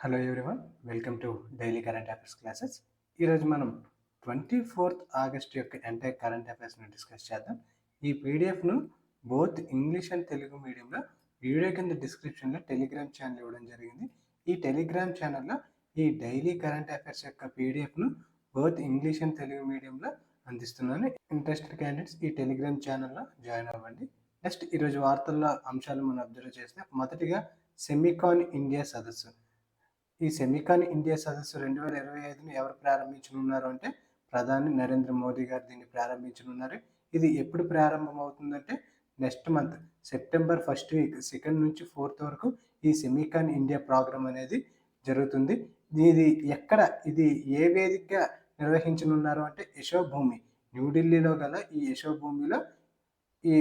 Hello everyone, welcome to daily current affairs classes. ఈరోజు మనం 24th August యొక్క entire current అఫైర్స్ని discuss చేద్దాం. ఈ పీడిఎఫ్ను బోత్ ఇంగ్లీష్ అండ్ తెలుగు మీడియంలో వీడియో కింద డిస్క్రిప్షన్లో టెలిగ్రామ్ ఛానల్ ఇవ్వడం జరిగింది. ఈ టెలిగ్రామ్ ఛానల్లో ఈ డైలీ కరెంట్ అఫైర్స్ యొక్క పీడిఎఫ్ను బోత్ ఇంగ్లీష్ అండ్ తెలుగు మీడియంలో అందిస్తున్నాను. ఇంట్రెస్టెడ్ క్యాండిడేట్స్ ఈ టెలిగ్రామ్ ఛానల్లో జాయిన్ అవ్వండి. నెక్స్ట్ ఈరోజు వార్తల్లో అంశాలు మనం అబ్జర్వ్ చేస్తే, మొదటిగా సెమికాన్ ఇండియా సదస్సు. ఈ సెమికాన్ ఇండియా సదస్సు 2025ను ఎవరు ప్రారంభించనున్నారు అంటే ప్రధాని నరేంద్ర మోదీ గారు దీన్ని ప్రారంభించనున్నారు. ఇది ఎప్పుడు ప్రారంభమవుతుందంటే next month September first week 2nd నుంచి 4th వరకు ఈ సెమికాన్ ఇండియా ప్రోగ్రామ్ అనేది జరుగుతుంది. ఇది ఏ వేదికగా నిర్వహించనున్నారు అంటే యశోభూమి, న్యూఢిల్లీలో గల ఈ యశోభూమిలో ఈ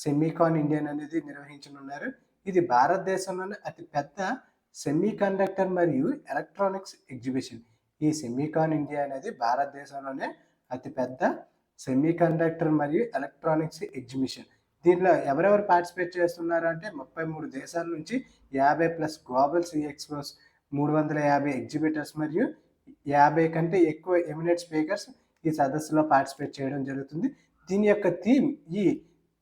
సెమికాన్ ఇండియా అనేది నిర్వహించనున్నారు. ఇది భారతదేశంలోనే అతిపెద్ద సెమీ కండక్టర్ మరియు ఎలక్ట్రానిక్స్ ఎగ్జిబిషన్. ఈ సెమికాన్ ఇండియా అనేది భారతదేశంలోనే అతిపెద్ద సెమీ కండక్టర్ మరియు ఎలక్ట్రానిక్స్ ఎగ్జిబిషన్. దీనిలో ఎవరెవరు పార్టిసిపేట్ చేస్తున్నారు అంటే 33 దేశాల నుంచి 50+ గ్లోబల్ ఎక్స్పోస్, 350 ఎగ్జిబిటర్స్ మరియు 50 కంటే ఎక్కువ ఎమినెంట్ స్పీకర్స్ ఈ సదస్సులో పార్టిసిపేట్ చేయడం జరుగుతుంది. దీని యొక్క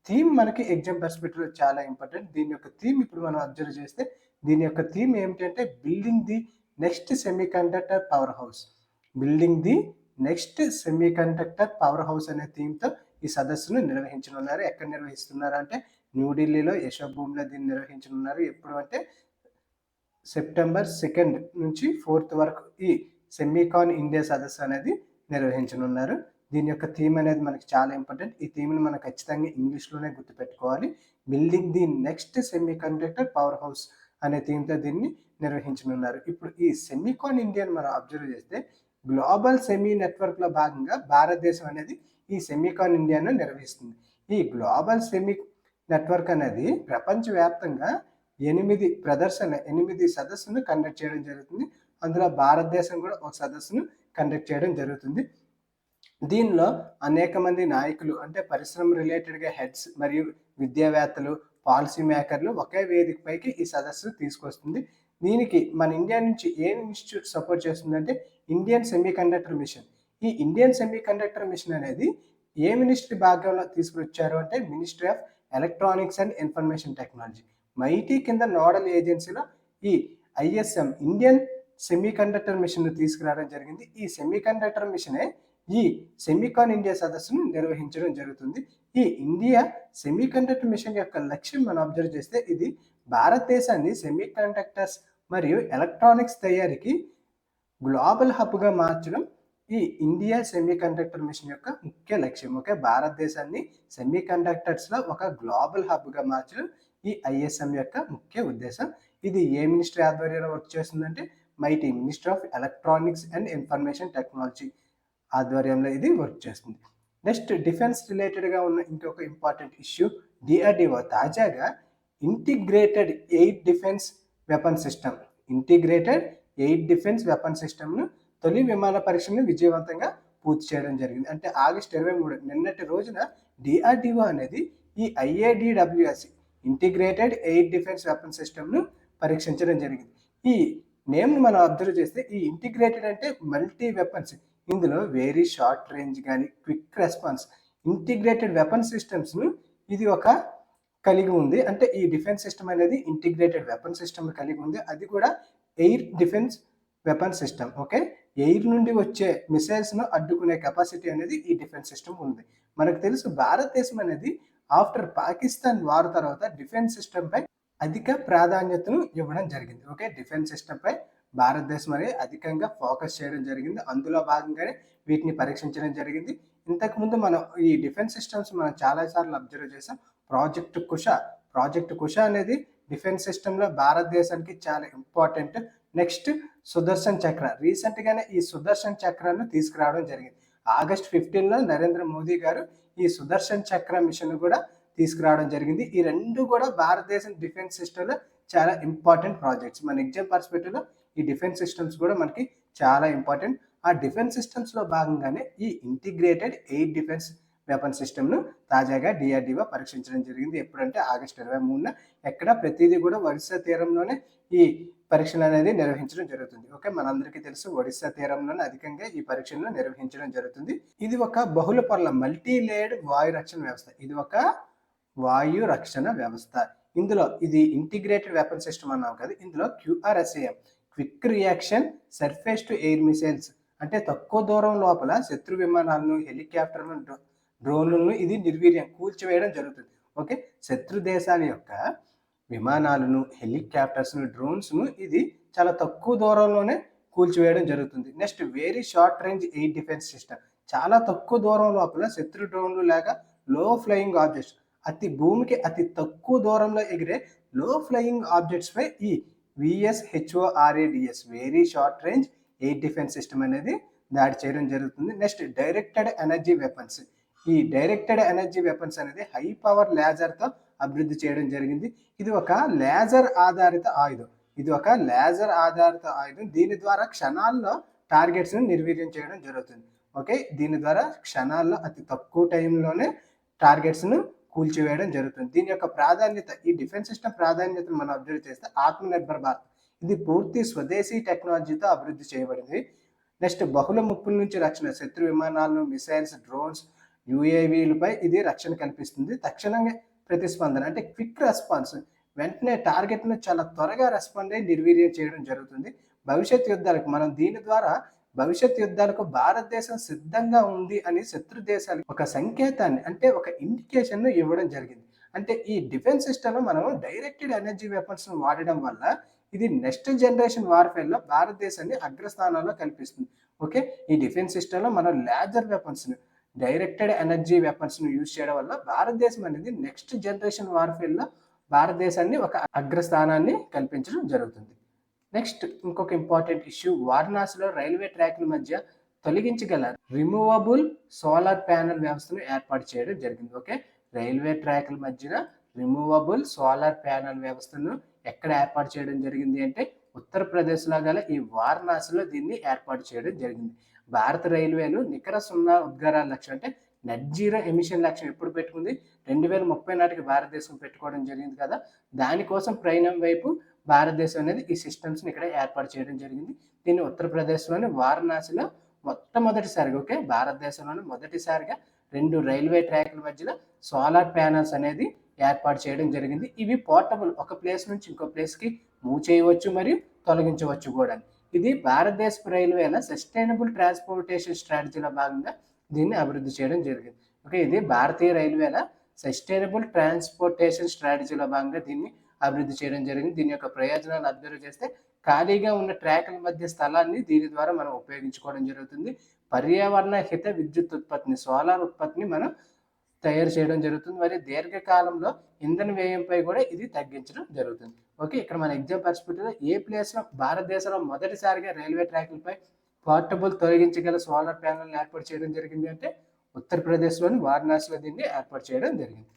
థీమ్ మనకి ఎగ్జామ్ పర్స్పెక్టివ్లో చాలా ఇంపార్టెంట్. దీని యొక్క థీమ్ ఇప్పుడు మనం అబ్జర్వ్ చేస్తే, దీని యొక్క థీమ్ ఏమిటంటే building the next semiconductor power house. Building the next semiconductor power house అనే థీమ్తో ఈ సదస్సును నిర్వహించనున్నారు. ఎక్కడ నిర్వహిస్తున్నారు అంటే న్యూఢిల్లీలో యశోభూమిలో దీన్ని నిర్వహించనున్నారు. ఎప్పుడు అంటే సెప్టెంబర్ 2nd నుంచి 4th వరకు ఈ సెమికాన్ ఇండియా సదస్సు అనేది నిర్వహించనున్నారు. దీని యొక్క థీమ్ అనేది మనకి చాలా ఇంపార్టెంట్. ఈ థీమ్ని మనం ఖచ్చితంగా ఇంగ్లీష్లోనే గుర్తుపెట్టుకోవాలి. Building the next semiconductor power house అనే థీమ్తో దీన్ని నిర్వహించనున్నారు. ఇప్పుడు ఈ సెమికాన్ ఇండియాని మనం అబ్జర్వ్ చేస్తే, గ్లోబల్ సెమీ నెట్వర్క్లో భాగంగా భారతదేశం అనేది ఈ సెమికాన్ ఇండియాను నిర్వహిస్తుంది. ఈ గ్లోబల్ సెమీ నెట్వర్క్ అనేది ప్రపంచవ్యాప్తంగా 8 సదస్సును కండక్ట్ చేయడం జరుగుతుంది. అందులో భారతదేశం కూడా ఒక సదస్సును కండక్ట్ చేయడం జరుగుతుంది. దీనిలో అనేక మంది నాయకులు అంటే పరిశ్రమ రిలేటెడ్గా హెడ్స్ మరియు విద్యావేత్తలు, పాలసీ మేకర్లు ఒకే వేదిక పైకి ఈ సదస్సు తీసుకొస్తుంది. దీనికి మన ఇండియా నుంచి ఏ ఇన్స్టిట్యూట్ సపోర్ట్ చేస్తుందంటే ఇండియన్ సెమీకండక్టర్ మిషన్. ఈ ఇండియన్ సెమీకండక్టర్ మిషన్ అనేది ఏ మినిస్ట్రీ భాగంలో తీసుకొచ్చారు అంటే ministry of electronics and information technology, mighty కింద నోడల్ ఏజెన్సీలో ఈ ఐఎస్ఎం ఇండియన్ సెమీకండక్టర్ మిషన్ తీసుకురావడం జరిగింది. ఈ సెమీకండక్టర్ మిషనే ఈ సెమికాన్ ఇండియా సదస్సును నిర్వహించడం జరుగుతుంది. ఈ ఇండియా సెమీకండక్టర్ మిషన్ యొక్క లక్ష్యం మనం అబ్జర్వ్ చేస్తే, ఇది భారతదేశాన్ని సెమీకండక్టర్స్ మరియు ఎలక్ట్రానిక్స్ తయారీకి గ్లోబల్ హబ్గా మార్చడం ఈ ఇండియా సెమీకండక్టర్ మిషన్ యొక్క ముఖ్య లక్ష్యం. ఓకే, భారతదేశాన్ని సెమీకండక్టర్స్లో ఒక గ్లోబల్ హబ్గా మార్చడం ఈ ఐఎస్ఎం యొక్క ముఖ్య ఉద్దేశం. ఇది ఏ మినిస్ట్రీ ఆధ్వర్యంలో వర్క్ చేస్తుందంటే mighty, ministry of electronics and information technology ఆధ్వర్యంలో ఇది వర్క్ చేస్తుంది. నెక్స్ట్ డిఫెన్స్ రిలేటెడ్గా ఉన్న ఇంకొక ఇంపార్టెంట్ ఇష్యూ, డిఆర్డిఓ తాజాగా ఇంటిగ్రేటెడ్ ఎయిర్ డిఫెన్స్ వెపన్ సిస్టమ్ను తొలి విమాన పరీక్షను విజయవంతంగా పూర్తి చేయడం జరిగింది. అంటే ఆగస్ట్ 23 నిన్నటి రోజున డిఆర్డిఓ అనేది ఈ IADWS integrated air defence weapon సిస్టమ్ను పరీక్షించడం జరిగింది. ఈ నేమ్ను మనం అబ్జర్వ్ చేస్తే, ఈ ఇంటిగ్రేటెడ్ అంటే మల్టీ వెపన్స్, ఇందులో వెరీ షార్ట్ రేంజ్ కానీ క్విక్ రెస్పాన్స్ ఇంటిగ్రేటెడ్ వెపన్ సిస్టమ్స్ను ఇది ఒక కలిగి ఉంది. అంటే ఈ డిఫెన్స్ సిస్టమ్ అనేది ఇంటిగ్రేటెడ్ వెపన్ సిస్టమ్ కలిగి ఉంది. అది కూడా air defence weapon system. Okay, air నుండి వచ్చే మిసైల్స్ను అడ్డుకునే కెపాసిటీ అనేది ఈ డిఫెన్స్ సిస్టమ్ ఉంది. మనకు తెలుసు భారతదేశం అనేది ఆఫ్టర్ పాకిస్తాన్ వార్ తర్వాత డిఫెన్స్ సిస్టమ్పై అధిక ప్రాధాన్యతను ఇవ్వడం జరిగింది. ఓకే, డిఫెన్స్ సిస్టమ్పై భారతదేశం అనేది అధికంగా ఫోకస్ చేయడం జరిగింది. అందులో భాగంగానే వీటిని పరీక్షించడం జరిగింది. ఇంతకుముందు మనం ఈ డిఫెన్స్ సిస్టమ్స్ మనం చాలాసార్లు అబ్జర్వ్ చేసాం. ప్రాజెక్ట్ కుష అనేది డిఫెన్స్ సిస్టంలో భారతదేశానికి చాలా ఇంపార్టెంట్. నెక్స్ట్ సుదర్శన్ చక్ర, రీసెంట్గానే ఈ సుదర్శన్ చక్రాన్ని తీసుకురావడం జరిగింది. ఆగస్ట్ 15 నరేంద్ర మోదీ గారు ఈ సుదర్శన్ చక్ర మిషన్ కూడా తీసుకురావడం జరిగింది. ఈ రెండు కూడా భారతదేశం డిఫెన్స్ సిస్టంలో చాలా ఇంపార్టెంట్ ప్రాజెక్ట్స్. మన ఎగ్జామ్ పర్స్పెక్టివ్లో ఈ డిఫెన్స్ సిస్టమ్స్ కూడా మనకి చాలా ఇంపార్టెంట్. ఆ డిఫెన్స్ సిస్టమ్స్లో భాగంగానే ఈ ఇంటిగ్రేటెడ్ ఎయిర్ డిఫెన్స్ వెపన్ సిస్టమ్ను తాజాగా డిఆర్డిఓ పరీక్షించడం జరిగింది. ఎప్పుడంటే ఆగస్ట్ 23న. ఎక్కడ ప్రతిదీ కూడా ఒరిస్సా తీరంలోనే ఈ పరీక్షలు అనేది నిర్వహించడం జరుగుతుంది. ఓకే, మనందరికీ తెలుసు ఒడిశా తీరంలోనే అధికంగా ఈ పరీక్షలను నిర్వహించడం జరుగుతుంది. ఇది ఒక బహుళ పొరల మల్టీ లేయర్డ్ వాయు రక్షణ వ్యవస్థ. ఇది ఒక వాయు రక్షణ వ్యవస్థ. ఇందులో ఇది ఇంటిగ్రేటెడ్ వెపన్ సిస్టమ్ అన్నాం కదా, ఇందులో QRSAM quick reaction surface to air missiles అంటే తక్కువ దూరం లోపల శత్రు విమానాలను, హెలికాప్టర్లను, డ్రోన్లను ఇది నిర్వీర్యం కూల్చివేయడం జరుగుతుంది. ఓకే, శత్రు దేశాల యొక్క విమానాలను, హెలికాప్టర్స్ను, డ్రోన్స్ను ఇది చాలా తక్కువ దూరంలోనే కూల్చివేయడం జరుగుతుంది. Next very short range air defence system. చాలా తక్కువ దూరం లోపల శత్రు డ్రోన్లు లేక లో ఫ్లయింగ్ ఆబ్జెక్ట్స్, భూమికి అతి తక్కువ దూరంలో ఎగిరే లో ఫ్లయింగ్ ఆబ్జెక్ట్స్ పై ఈ VSHORADS very short range air defence system అనేది దాడి చేయడం జరుగుతుంది. Next directed energy weapons. ఈ డైరెక్టెడ్ ఎనర్జీ వెపన్స్ అనేది హై పవర్ లేజర్తో అభివృద్ధి చేయడం జరిగింది. ఇది ఒక లేజర్ ఆధారిత ఆయుధం. దీని ద్వారా క్షణాల్లో టార్గెట్స్ని నిర్వీర్యం చేయడం జరుగుతుంది. ఓకే, దీని ద్వారా క్షణాల్లో అతి తక్కువ టైంలోనే టార్గెట్స్ను కూల్చివేయడం జరుగుతుంది. దీని యొక్క ప్రాధాన్యత, ఈ డిఫెన్స్ సిస్టమ్ ప్రాధాన్యతను మనం అబ్జర్వ్ చేస్తే ఆత్మనిర్భర్ భారత్ ఇది పూర్తి స్వదేశీ టెక్నాలజీతో అభివృద్ధి చేయబడింది. నెక్స్ట్ బహుళ ముప్పుల నుంచి రక్షణ, శత్రు విమానాలను, మిసైల్స్, డ్రోన్స్, UAVలపై ఇది రక్షణ కల్పిస్తుంది. తక్షణంగా ప్రతిస్పందన అంటే క్విక్ రెస్పాన్స్, వెంటనే టార్గెట్ను చాలా త్వరగా రెస్పాండ్ అయ్యి నిర్వీర్యం చేయడం జరుగుతుంది. భవిష్యత్ యుద్ధాలకు మనం దీని ద్వారా భవిష్యత్ యుద్ధాలకు భారతదేశం సిద్ధంగా ఉంది అని శత్రు దేశాలకు ఒక సంకేతాన్ని అంటే ఒక ఇండికేషన్ను ఇవ్వడం జరిగింది. అంటే ఈ డిఫెన్స్ సిస్టంలో మనం డైరెక్టెడ్ ఎనర్జీ వెపన్స్ వాడడం వల్ల ఇది నెక్స్ట్ జనరేషన్ వార్ఫేర్లో భారతదేశాన్ని అగ్రస్థానంలో కల్పిస్తుంది. ఓకే, ఈ డిఫెన్స్ సిస్టంలో మనం లేజర్ వెపన్స్, డైరెక్టెడ్ ఎనర్జీ వెపన్స్ను యూజ్ చేయడం వల్ల భారతదేశం అనేది నెక్స్ట్ జనరేషన్ వార్ఫేర్లో భారతదేశాన్ని ఒక అగ్రస్థానాన్ని కల్పించడం జరుగుతుంది. నెక్స్ట్ ఇంకొక ఇంపార్టెంట్ ఇష్యూ, వారణాసిలో రైల్వే ట్రాక్ల మధ్య తొలగించగల రిమూవబుల్ సోలార్ ప్యానెల్ వ్యవస్థను ఏర్పాటు చేయడం జరిగింది. ఓకే, రైల్వే ట్రాక్ల మధ్యన రిమూవబుల్ సోలార్ ప్యానెల్ వ్యవస్థను ఎక్కడ ఏర్పాటు చేయడం జరిగింది అంటే ఉత్తరప్రదేశ్లో గల ఈ వారణాసిలో దీన్ని ఏర్పాటు చేయడం జరిగింది. భారత రైల్వేలు నికర సున్నా ఉద్గారాల లక్ష్యం అంటే నెట్ జీరో ఎమిషన్ లక్ష్యం ఎప్పుడు పెట్టుకుంది, 2030 నాటికి భారతదేశం పెట్టుకోవడం జరిగింది కదా. దానికోసం ప్రయాణం వైపు భారతదేశం అనేది ఈ సిస్టమ్స్ని ఇక్కడ ఏర్పాటు చేయడం జరిగింది. దీన్ని ఉత్తరప్రదేశ్లోని వారణాసిలో మొట్టమొదటిసారిగా, ఓకే, భారతదేశంలోని మొదటిసారిగా 2 రైల్వే ట్రాక్ల మధ్యలో సోలార్ ప్యానల్స్ అనేది ఏర్పాటు చేయడం జరిగింది. ఇవి పోర్టబుల్, ఒక ప్లేస్ నుంచి ఇంకో ప్లేస్కి మూవ్ చేయవచ్చు మరియు తొలగించవచ్చు కూడా. ఇది భారతదేశ రైల్వేల సస్టైనబుల్ ట్రాన్స్పోర్టేషన్ స్ట్రాటజీలో భాగంగా దీన్ని అభివృద్ధి చేయడం జరిగింది. ఓకే, ఇది భారతీయ రైల్వేల సస్టైనబుల్ ట్రాన్స్పోర్టేషన్ స్ట్రాటజీలో భాగంగా దీన్ని అభివృద్ధి చేయడం జరిగింది. దీని యొక్క ప్రయోజనాలు అబ్జర్వ్ చేస్తే ఖాళీగా ఉన్న ట్రాక్ల మధ్య స్థలాన్ని దీని ద్వారా మనం ఉపయోగించుకోవడం జరుగుతుంది. పర్యావరణ హిత విద్యుత్ ఉత్పత్తిని, సోలార్ ఉత్పత్తిని మనం తయారు చేయడం జరుగుతుంది. మరి దీర్ఘకాలంలో ఇంధన వ్యయంపై కూడా ఇది తగ్గించడం జరుగుతుంది. ఓకే, ఇక్కడ మన ఎగ్జామ్ పర్స్పెక్టివ్లో ఏ ప్లేస్లో భారతదేశంలో మొదటిసారిగా రైల్వే ట్రాక్లపై పోర్టబుల్ తొలగించగల సోలార్ ప్యానెల్ ఏర్పాటు చేయడం జరిగింది అంటే ఉత్తరప్రదేశ్లోని వారణాసిలో దీన్ని ఏర్పాటు చేయడం జరిగింది.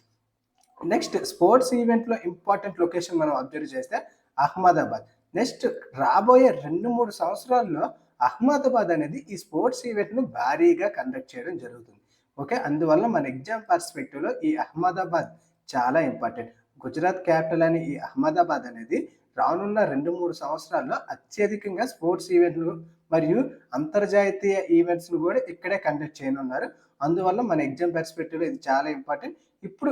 నెక్స్ట్ స్పోర్ట్స్ ఈవెంట్లో ఇంపార్టెంట్ లొకేషన్ మనం అబ్జర్వ్ చేస్తే అహ్మదాబాద్. నెక్స్ట్ రాబోయే 2-3 సంవత్సరాల్లో అహ్మదాబాద్ అనేది ఈ స్పోర్ట్స్ ఈవెంట్ను భారీగా కండక్ట్ చేయడం జరుగుతుంది. ఓకే, అందువల్ల మన ఎగ్జామ్ పర్స్పెక్టివ్లో ఈ అహ్మదాబాద్ చాలా ఇంపార్టెంట్. గుజరాత్ క్యాపిటల్ అని ఈ అహ్మదాబాద్ అనేది రానున్న 2-3 సంవత్సరాల్లో అత్యధికంగా స్పోర్ట్స్ ఈవెంట్లు మరియు అంతర్జాతీయ ఈవెంట్స్ను కూడా ఇక్కడే కండక్ట్ చేయనున్నారు. అందువల్ల మన ఎగ్జామ్ పర్స్పెక్టివ్లో ఇది చాలా ఇంపార్టెంట్. ఇప్పుడు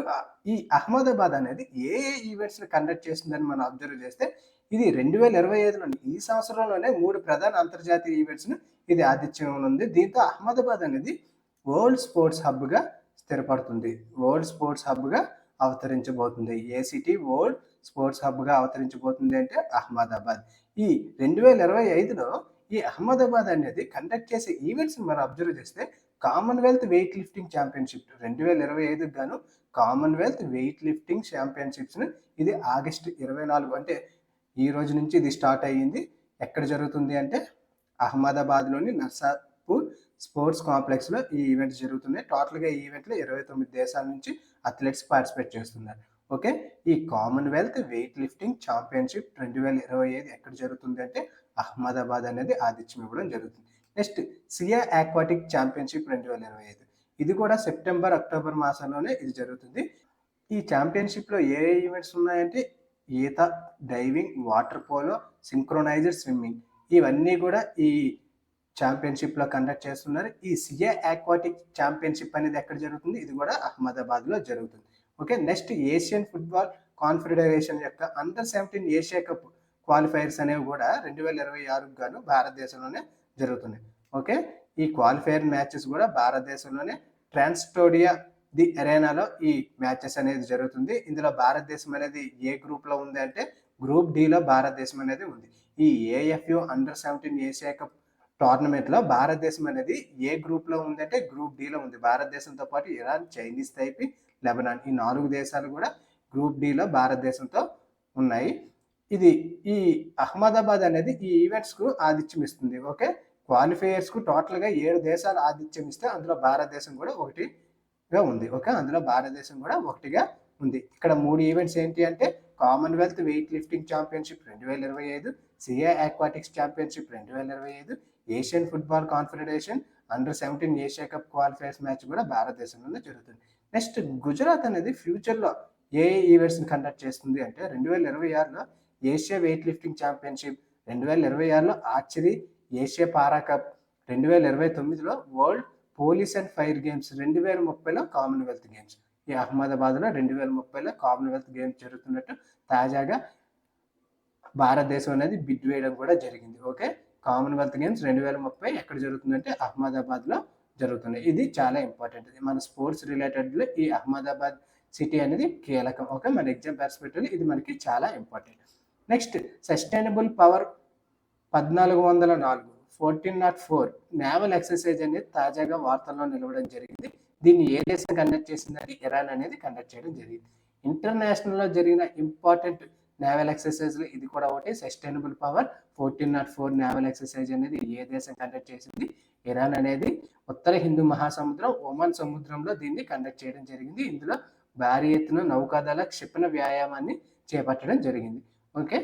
ఈ అహ్మదాబాద్ అనేది ఏ ఈవెంట్స్ని కండక్ట్ చేస్తుందని మనం అబ్జర్వ్ చేస్తే ఇది 2025లోని ఈ సంవత్సరంలోనే 3 ప్రధాన అంతర్జాతీయ ఈవెంట్స్ను ఇది ఆతిథ్యం ఉంది. దీంతో అహ్మదాబాద్ అనేది వరల్డ్ స్పోర్ట్స్ హబ్గా స్థిరపడుతుంది, వరల్డ్ స్పోర్ట్స్ హబ్గా అవతరించబోతుంది. ఏ సిటీ వరల్డ్ స్పోర్ట్స్ హబ్గా అవతరించబోతుంది అంటే అహ్మదాబాద్. ఈ 2025లో ఈ అహ్మదాబాద్ అనేది కండక్ట్ చేసే ఈవెంట్స్ని మనం అబ్జర్వ్ చేస్తే కామన్వెల్త్ వెయిట్ లిఫ్టింగ్ ఛాంపియన్షిప్ 2025 గాను కామన్వెల్త్ వెయిట్ లిఫ్టింగ్ ఛాంపియన్షిప్స్ని ఇది ఆగస్టు 24 అంటే ఈ రోజు నుంచి ఇది స్టార్ట్ అయ్యింది. ఎక్కడ జరుగుతుంది అంటే అహ్మదాబాద్లోని నర్సాపూర్ స్పోర్ట్స్ కాంప్లెక్స్లో ఈ ఈవెంట్స్ జరుగుతున్నాయి. టోటల్గా ఈ ఈవెంట్లో 29 దేశాల నుంచి అథ్లెట్స్ పార్టిసిపేట్ చేస్తున్నారు. ఓకే, ఈ కామన్వెల్త్ వెయిట్ లిఫ్టింగ్ ఛాంపియన్షిప్ 2025 ఎక్కడ జరుగుతుంది అంటే అహ్మదాబాద్ అనేది ఆతిథ్యం ఇవ్వడం జరుగుతుంది. నెక్స్ట్ సియా ఆక్వాటిక్ ఛాంపియన్షిప్ 2025 ఇది కూడా సెప్టెంబర్, అక్టోబర్ మాసంలోనే ఇది జరుగుతుంది. ఈ ఛాంపియన్షిప్లో ఏ ఈవెంట్స్ ఉన్నాయంటే ఈత, diving, water polo, synchronised swimming ఇవన్నీ కూడా ఈ ఛాంపియన్షిప్లో కండక్ట్ చేస్తున్నారు. ఈ సిఏ ఆక్వాటిక్ ఛాంపియన్షిప్ అనేది ఎక్కడ జరుగుతుంది? ఇది కూడా అహ్మదాబాద్లో జరుగుతుంది. Okay, next Asian football confederation యొక్క అండర్-17 ఏషియా కప్ క్వాలిఫైర్స్ అనేవి కూడా 2026 గాను భారతదేశంలోనే జరుగుతున్నాయి. ఓకే, ఈ క్వాలిఫైర్ మ్యాచెస్ కూడా భారతదేశంలోనే ట్రాన్స్టోడియా ది అరేనాలో ఈ మ్యాచెస్ అనేది జరుగుతుంది. ఇందులో భారతదేశం అనేది ఏ గ్రూప్లో ఉంది అంటే గ్రూప్ డిలో భారతదేశం అనేది ఉంది. ఈ ఏఎఫ్యు అండర్-17 ఏషియా కప్ టోర్నమెంట్లో భారతదేశం అనేది ఏ గ్రూప్లో ఉందంటే గ్రూప్ డిలో ఉంది. భారతదేశంతో పాటు ఇరాన్, చైనీస్ తైపీ, లెబనాన్ ఈ 4 దేశాలు కూడా గ్రూప్ డిలో భారతదేశంతో ఉన్నాయి. ఈ అహ్మదాబాద్ అనేది ఈ ఈవెంట్స్కు ఆతిథ్యం ఇస్తుంది. ఓకే, క్వాలిఫైయర్స్కు టోటల్గా 7 దేశాలు ఆతిథ్యం ఇస్తే అందులో భారతదేశం కూడా ఒకటిగా ఉంది. ఓకే, అందులో భారతదేశం కూడా ఒకటిగా ఉంది. ఇక్కడ 3 ఈవెంట్స్ ఏంటి అంటే కామన్వెల్త్ వెయిట్ లిఫ్టింగ్ ఛాంపియన్షిప్ 2025, సిఏ aquatics championship 2025, Asian football confederation అండర్-17 ఏషియా కప్ క్వాలిఫైర్స్ మ్యాచ్ కూడా భారతదేశంలోనే జరుగుతుంది. నెక్స్ట్ గుజరాత్ అనేది ఫ్యూచర్లో ఏ ఈవెంట్స్ని కండక్ట్ చేస్తుంది అంటే 2026లో ఏషియా వెయిట్ లిఫ్టింగ్ ఛాంపియన్షిప్, 2026లో ఆర్చరీ ఏషియా పారా కప్, 2029లో world police and fire games, 2030లో కామన్వెల్త్ గేమ్స్. ఈ అహ్మదాబాద్లో 2030లో కామన్వెల్త్ గేమ్స్ జరుగుతున్నట్టు తాజాగా భారతదేశం అనేది బిడ్ వేయడం కూడా జరిగింది. ఓకే, కామన్వెల్త్ గేమ్స్ 2030 ఎక్కడ జరుగుతుందంటే అహ్మదాబాద్లో జరుగుతుంది. ఇది చాలా ఇంపార్టెంట్. మన స్పోర్ట్స్ రిలేటెడ్లో ఈ అహ్మదాబాద్ సిటీ అనేది కీలకం. ఓకే, మన ఎగ్జామ్ పర్స్పెక్టివ్లో ఇది మనకి చాలా important. Next sustainable power 1404 naval exercise అనేది తాజాగా వార్తల్లో నిలవడం జరిగింది. దీన్ని ఏ దేశం కండక్ట్ చేసిందంటే ఇరాన్ అనేది కండక్ట్ చేయడం జరిగింది. ఇంటర్నేషనల్లో జరిగిన ఇంపార్టెంట్ నేవల్ ఎక్సర్సైజ్లో ఇది కూడా ఒకటి. సస్టైనబుల్ పవర్ 1404 నేవల్ ఎక్సర్సైజ్ అనేది ఏ దేశం కండక్ట్ చేసింది? ఇరాన్ అనేది ఉత్తర హిందూ మహాసముద్రం, ఒమన్ సముద్రంలో దీన్ని కండక్ట్ చేయడం జరిగింది. ఇందులో భారీ ఎత్తున నౌకాదళ క్షిపణ వ్యాయామాన్ని చేపట్టడం జరిగింది. ఓకే,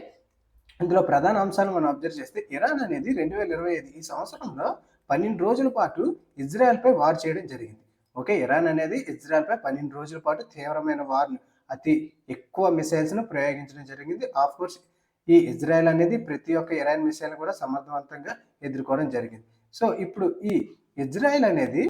ఇందులో ప్రధాన అంశాలు మనం అబ్జర్వ్ చేస్తే ఇరాన్ అనేది 2025 ఈ సంవత్సరంలో 12 రోజుల పాటు ఇజ్రాయెల్పై వార్ చేయడం జరిగింది. ఓకే, ఇరాన్ అనేది ఇజ్రాయెల్పై 12 రోజుల పాటు తీవ్రమైన వార్ను, అతి ఎక్కువ మిసైల్స్ను ప్రయోగించడం జరిగింది. ఆఫ్ కోర్స్ ఈ ఇజ్రాయెల్ అనేది ప్రతి ఒక్క ఇరాన్ మిసైల్ కూడా సమర్థవంతంగా ఎదుర్కోవడం జరిగింది. సో ఇప్పుడు ఈ ఇజ్రాయెల్ అనేది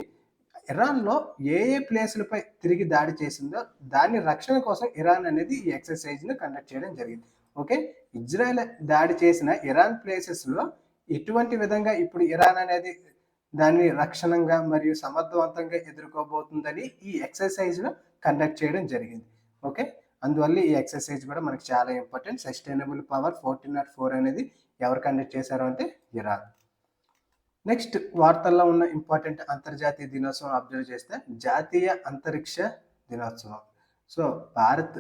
ఇరాన్లో ఏ ప్లేసులపై తిరిగి దాడి చేసిందో దాని రక్షణ కోసం ఇరాన్ అనేది ఈ ఎక్సర్సైజ్ను కండక్ట్ చేయడం జరిగింది. ఓకే, ఇజ్రాయెల్ దాడి చేసిన ఇరాన్ ప్లేసెస్లో ఎటువంటి విధంగా ఇప్పుడు ఇరాన్ అనేది దాన్ని రక్షణంగా మరియు సమర్థవంతంగా ఎదుర్కోబోతుందని ఈ ఎక్సర్సైజ్లో కండక్ట్ చేయడం జరిగింది. ఓకే, అందువల్ల ఈ ఎక్సర్సైజ్ కూడా మనకి చాలా ఇంపార్టెంట్. సస్టైనబుల్ పవర్ 1404 అనేది ఎవరు కండక్ట్ చేశారు అంటే ఇరాన్. నెక్స్ట్ వార్తల్లో ఉన్న ఇంపార్టెంట్ అంతర్జాతీయ దినోత్సవం అబ్జర్వ్ చేస్తే జాతీయ అంతరిక్ష దినోత్సవం. సో భారత్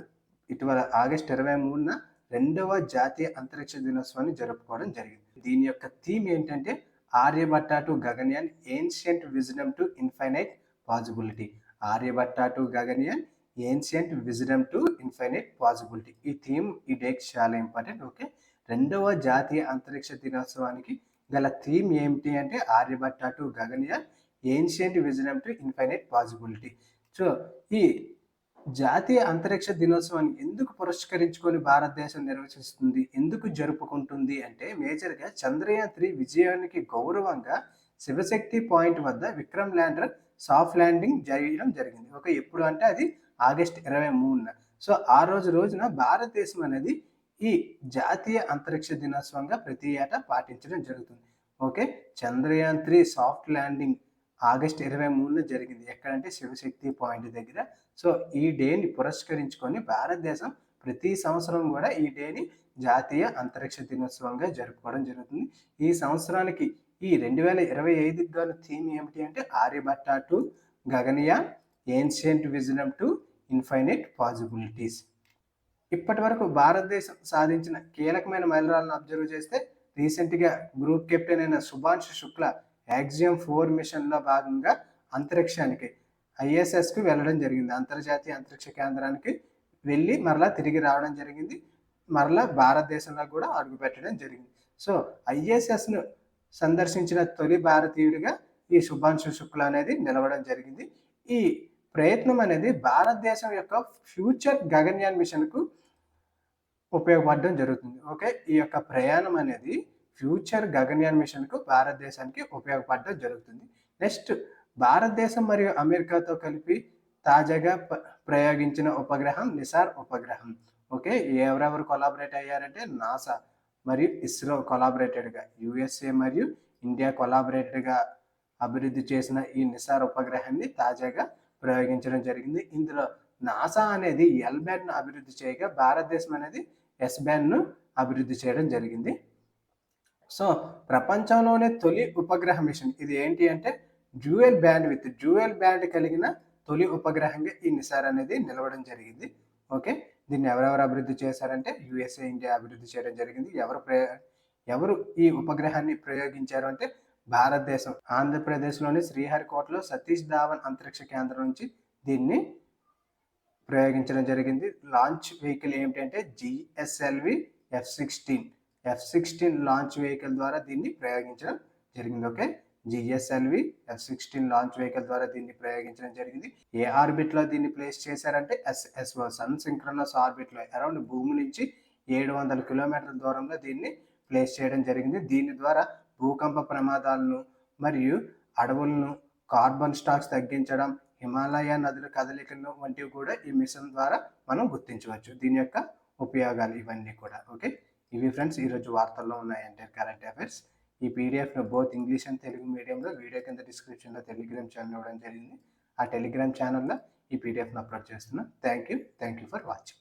ఇటీవల ఆగస్టు 23న 2వ జాతీయ అంతరిక్ష దినోత్సవాన్ని జరుపుకోవడం జరిగింది. దీని యొక్క థీమ్ ఏంటంటే Aryabhatta to Gaganyaan ancient wisdom to infinite possibility. Aryabhatta to Gaganyaan ancient wisdom to infinite possibility. ఈ థీమ్ ఈ డేకి చాలా ఇంపార్టెంట్. ఓకే, 2వ జాతీయ అంతరిక్ష దినోత్సవానికి గల థీమ్ ఏమిటి అంటే Aryabhata to Gaganyaan ancient wisdom to infinite possibility. So ఈ జాతీయ అంతరిక్ష దినోత్సవాన్ని ఎందుకు పురస్కరించుకొని భారతదేశం నిర్వహిస్తుంది, ఎందుకు జరుపుకుంటుంది అంటే మేజర్గా చంద్రయాన్ 3 విజయానికి గౌరవంగా శివశక్తి పాయింట్ వద్ద విక్రమ్ ల్యాండర్ సాఫ్ట్ ల్యాండింగ్ చేయడం జరిగింది. ఓకే, ఎప్పుడు అంటే అది ఆగస్టు 23న. సో ఆ రోజున భారతదేశం అనేది ఈ జాతీయ అంతరిక్ష దినోత్సవంగా ప్రతి ఏటా పాటించడం జరుగుతుంది. Okay, Chandrayaan 3 soft landing August 23న జరిగింది. ఎక్కడంటే శివశక్తి పాయింట్ దగ్గర. సో ఈ డేని పురస్కరించుకొని భారతదేశం ప్రతి సంవత్సరం కూడా ఈ డేని జాతీయ అంతరిక్ష దినోత్సవంగా జరుపుకోవడం జరుగుతుంది. ఈ సంవత్సరానికి ఈ 2025కి గాను థీమ్ ఏమిటి అంటే Aryabhata to Gaganyaan ancient wisdom to infinite possibilities. ఇప్పటి వరకు భారతదేశం సాధించిన కీలకమైన మైలురాళ్ళను అబ్జర్వ్ చేస్తే రీసెంట్గా గ్రూప్ కెప్టెన్ అయిన శుభాంశు శుక్లా యాక్సియం 4 మిషన్లో భాగంగా అంతరిక్షానికి ఐఎస్ఎస్కు వెళ్ళడం జరిగింది. అంతర్జాతీయ అంతరిక్ష కేంద్రానికి వెళ్ళి మరలా తిరిగి రావడం జరిగింది. మరలా భారతదేశంలో కూడా అడుగుపెట్టడం జరిగింది. సో ఐఎస్ఎస్ను సందర్శించిన తొలి భారతీయుడిగా ఈ శుభాంశు శుక్లా అనేది నిలవడం జరిగింది. ఈ ప్రయత్నం అనేది భారతదేశం యొక్క ఫ్యూచర్ గగన్యాన్ మిషన్కు ఉపయోగపడడం జరుగుతుంది. ఓకే. ఈ యొక్క ప్రయాణం అనేది ఫ్యూచర్ గగనయాన్ మిషన్‌కు భారతదేశానికి ఉపయోగపడడం జరుగుతుంది. నెక్స్ట్ భారతదేశం మరియు అమెరికాతో కలిపి తాజాగా ప్రయోగించిన ఉపగ్రహం నిసార్ ఉపగ్రహం. ఓకే. ఎవరెవరు కొలాబరేట్ అయ్యారంటే నాసా మరియు ఇస్రో కొలాబరేటెడ్‌గా, యూఎస్ఏ మరియు ఇండియా కొలాబరేటెడ్‌గా అభివృద్ధి చేసిన ఈ నిసార్ ఉపగ్రహాన్ని తాజాగా ప్రయోగించడం జరిగింది. ఇందులో నాసా అనేది ఎల్ బ్యాండ్‌ను అభివృద్ధి చేయగా భారతదేశం అనేది ఎస్ బ్యాండ్‌ను అభివృద్ధి చేయడం జరిగింది. సో ప్రపంచంలోనే తొలి ఉపగ్రహ మిషన్ ఇది ఏంటి అంటే డ్యూయల్ బ్యాండ్ కలిగిన తొలి ఉపగ్రహంగా ఈ నిసార్ అనేది నిలవడం జరిగింది. ఓకే. దీన్ని ఎవరెవరు అభివృద్ధి చేశారంటే యూఎస్ఏ, ఇండియా అభివృద్ధి చేయడం జరిగింది. ఎవరు ఈ ఉపగ్రహాన్ని ప్రయోగించారు అంటే భారతదేశం. ఆంధ్రప్రదేశ్లోని శ్రీహరికోటలో సతీష్ ధావన్ అంతరిక్ష కేంద్రం నుంచి దీన్ని ప్రయోగించడం జరిగింది. లాంచ్ వెహికల్ ఏమిటంటే జిఎస్ఎల్వి F-16 లాంచ్ వెహికల్ ద్వారా దీన్ని ప్రయోగించడం జరిగింది. Okay. GSLV F-16 launch vehicle ద్వారా దీన్ని ప్రయోగించడం జరిగింది. ఏ ఆర్బిట్లో దీన్ని ప్లేస్ చేశారంటే SSO సన్ సింక్రోనస్ ఆర్బిట్లో అరౌండ్ భూమి నుంచి 700 కిలోమీటర్ల దూరంలో దీన్ని ప్లేస్ చేయడం జరిగింది. దీని ద్వారా భూకంప ప్రమాదాలను మరియు అడవులను, కార్బన్ స్టాక్స్ తగ్గించడం, హిమాలయ నదుల కదలికలను వంటివి కూడా ఈ మిషన్ ద్వారా మనం గుర్తించవచ్చు. దీని యొక్క ఉపయోగాలు ఇవన్నీ కూడా. ఓకే. ఇవి ఫ్రెండ్స్ ఈరోజు వార్తల్లో ఉన్న ఎంటైర్ కరెంట్ అఫైర్స్. ఈ పీడిఎఫ్ను బోత్ ఇంగ్లీష్ అండ్ తెలుగు మీడియంలో వీడియో కింద డిస్క్రిప్షన్లో టెలిగ్రామ్ ఛానల్ ఇవ్వడం జరిగింది. ఆ టెలిగ్రామ్ ఛానల్లో ఈ పీడిఎఫ్ను అప్లోడ్ చేస్తున్నాను. Thank you for watching.